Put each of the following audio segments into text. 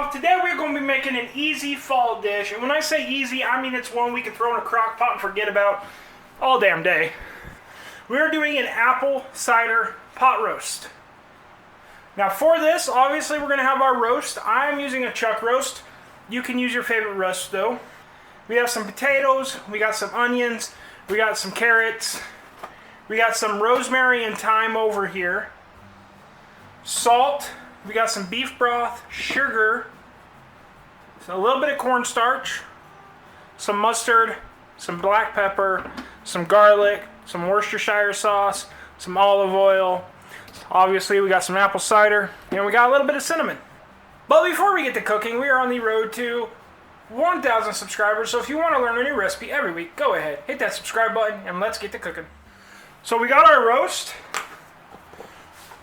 off. Today we're going to be making an easy fall dish. And when I say easy, I mean it's one we can throw in a crock pot and forget about all damn day. We're doing an apple cider pot roast. Now for this, obviously we're going to have our roast. I'm using a chuck roast. You can use your favorite roast though. We have some potatoes, we got some onions, we got some carrots, we got some rosemary and thyme over here, salt, we got some beef broth, sugar, a little bit of cornstarch, some mustard, some black pepper, some garlic, some Worcestershire sauce, some olive oil. Obviously we got some apple cider, and we got a little bit of cinnamon. But before we get to cooking, we are on the road to 1,000 subscribers, so if you want to learn a new recipe every week, go ahead, hit that subscribe button, and let's get to cooking. So we got our roast.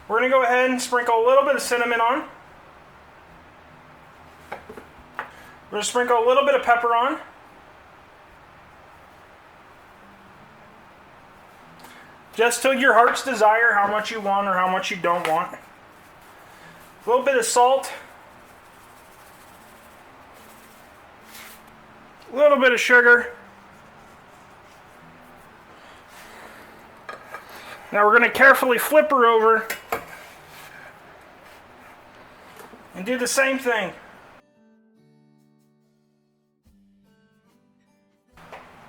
We're going to go ahead and sprinkle a little bit of cinnamon on. We're going to sprinkle a little bit of pepper on. Just to your heart's desire, how much you want or how much you don't want. A little bit of salt. A little bit of sugar. Now we're going to carefully flip her over and do the same thing.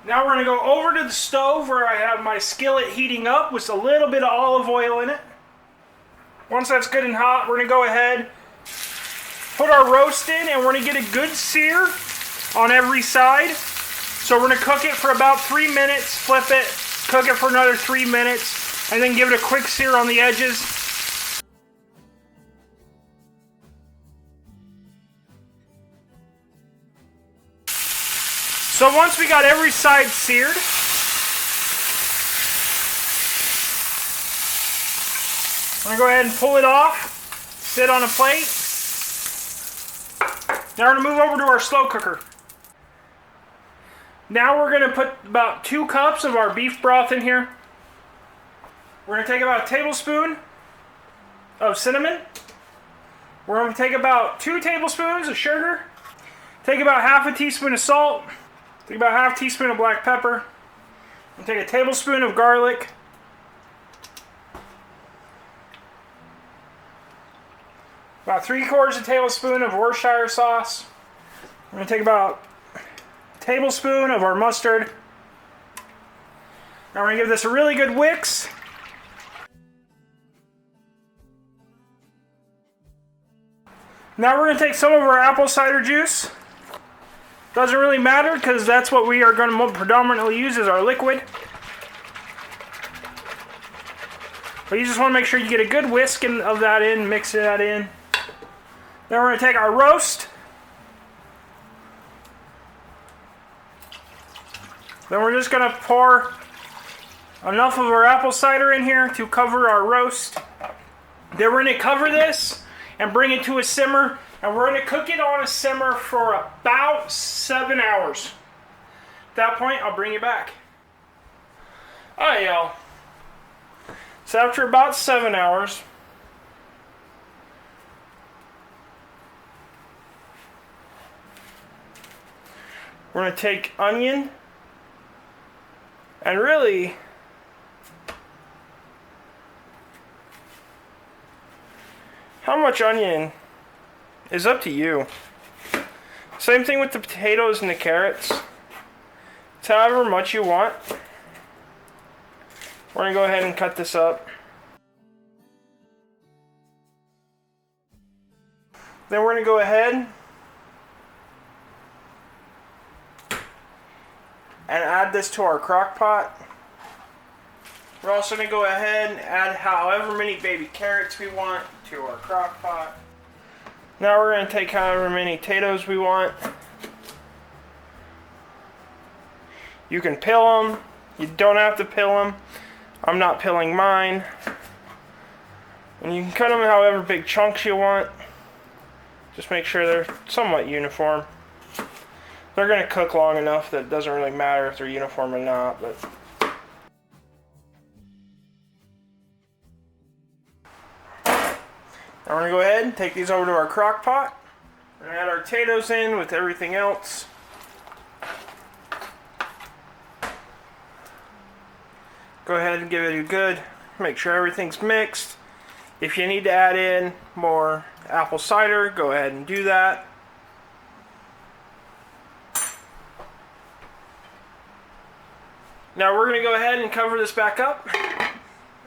Now we're going to go over to the stove where I have my skillet heating up with a little bit of olive oil in it. Once that's good and hot, we're going to go ahead, put our roast in, and we're going to get a good sear on every side. So we're going to cook it for about 3 minutes, flip it, cook it for another 3 minutes, and then give it a quick sear on the edges. So once we got every side seared, I'm going to go ahead and pull it off, sit on a plate. Now we're going to move over to our slow cooker. Now we're going to put about 2 cups of our beef broth in here. We're going to take about a tablespoon of cinnamon. We're going to take about 2 tablespoons of sugar. Take about half a teaspoon of salt. Take about half a teaspoon of black pepper. And take a tablespoon of garlic. About 3/4 a tablespoon of Worcestershire sauce. We're going to take about a tablespoon of our mustard. Now we're going to give this a really good whisk. Now we're going to take some of our apple cider juice. Doesn't really matter because that's what we are going to predominantly use as our liquid. But you just want to make sure you get a good whisk of that in, mix that in. Then we're going to take our roast. Then we're just going to pour enough of our apple cider in here to cover our roast. Then we're going to cover this and bring it to a simmer. And we're going to cook it on a simmer for about 7 hours. At that point, I'll bring you back. Alright, y'all. So after about 7 hours, we're going to take onion and really how much onion is up to you. Same thing with the potatoes and the carrots. It's however much you want. We're going to go ahead and cut this up. Then we're going to go ahead and add this to our crock pot. We're also going to go ahead and add however many baby carrots we want to our crock pot. Now we're going to take however many potatoes we want. You can peel them. You don't have to peel them. I'm not peeling mine. And you can cut them however big chunks you want. Just make sure they're somewhat uniform. They're going to cook long enough that it doesn't really matter if they're uniform or not. But now we're going to go ahead and take these over to our crock pot. Add our potatoes in with everything else. Go ahead and give it a good, make sure everything's mixed. If you need to add in more apple cider, go ahead and do that. Now we're going to go ahead and cover this back up.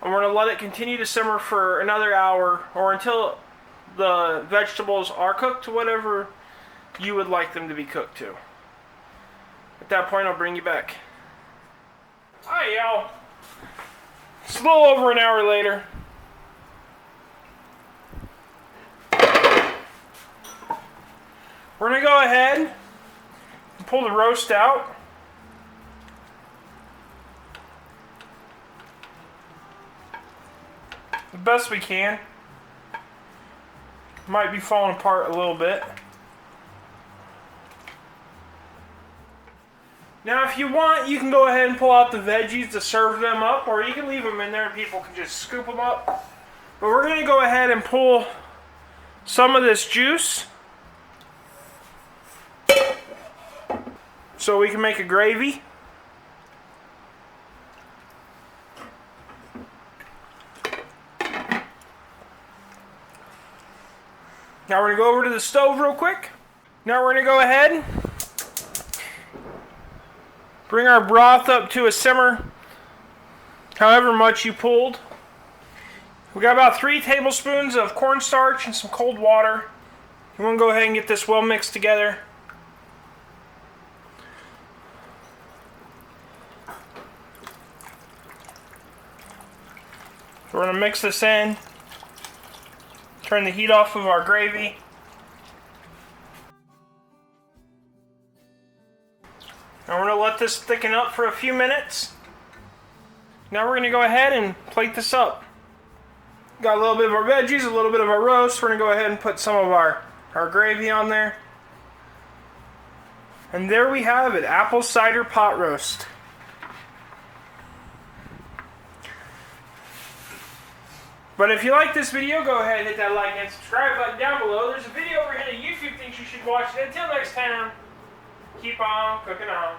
And we're going to let it continue to simmer for another hour or until the vegetables are cooked to whatever you would like them to be cooked to. At that point, I'll bring you back. Hi, y'all. It's a little over an hour later. We're going to go ahead and pull the roast out. The best we can. Might be falling apart a little bit. Now if you want, you can go ahead and pull out the veggies to serve them up, or you can leave them in there and people can just scoop them up. But we're going to go ahead and pull some of this juice so we can make a gravy. Now we're going to go over to the stove real quick. Now we're going to go ahead, bring our broth up to a simmer, however much you pulled. We got about 3 tablespoons of cornstarch and some cold water. You want to go ahead and get this well mixed together. We're going to mix this in. Turn the heat off of our gravy. Now we're going to let this thicken up for a few minutes. Now we're going to go ahead and plate this up. Got a little bit of our veggies, a little bit of our roast. We're going to go ahead and put some of our gravy on there. And there we have it, apple cider pot roast. But if you like this video, go ahead and hit that like and subscribe button down below. There's a video over here that YouTube thinks you should watch. And until next time, keep on cooking on.